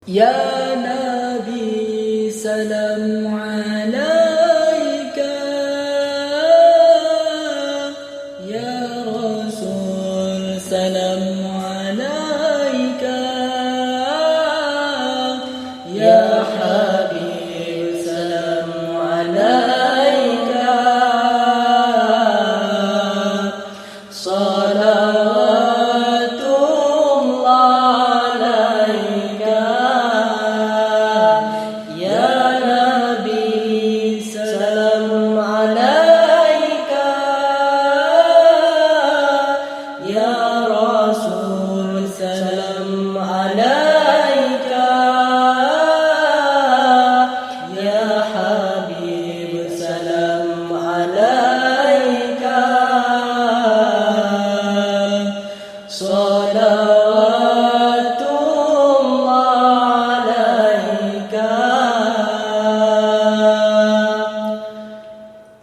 Ya Nabi salam alaika, Ya Rasul salam alaika, Ya Habib salam alaika,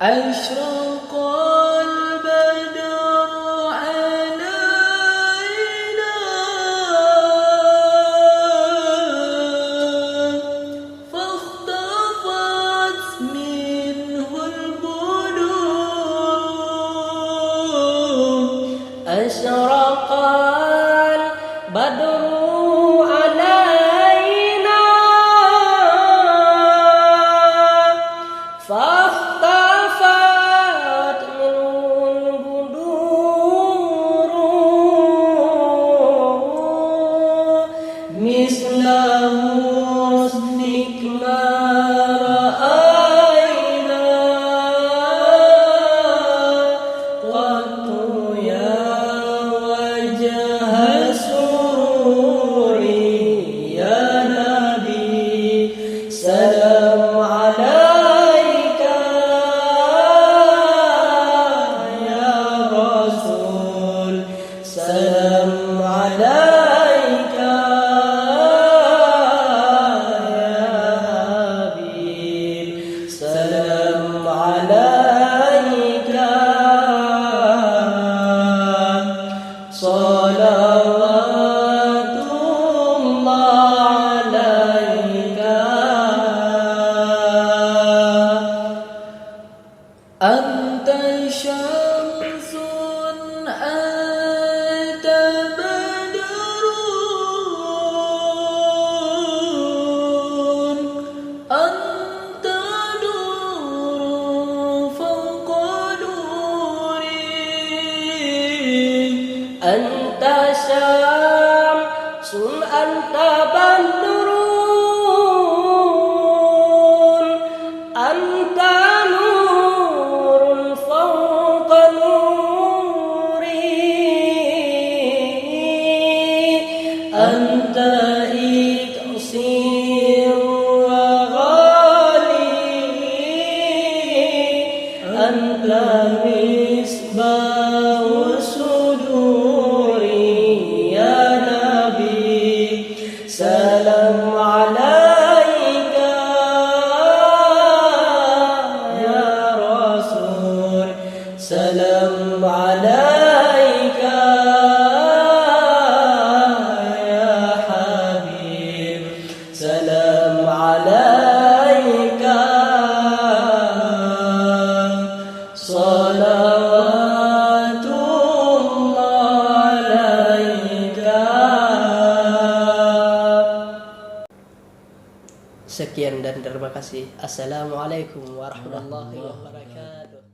أشرق البدر علينا فاختفت منه البدور أشرق البدر علينا مثل حسنك ما رأينا قط يا وجه سروري يا نبي سلام عليك يا رسول سلام عليك أنت شمس أنت بدر أنت نور فوق نوري أنت شمس أنت بدر أنت أنت إكسير وغالي أنت مصباح صدوري يا نبي سلام عليك يا رسول سلام عليك سلام عليك صلوات الله عليك. Sekian dan terima kasih. Assalamualaikum warahmatullahi wabarakatuh.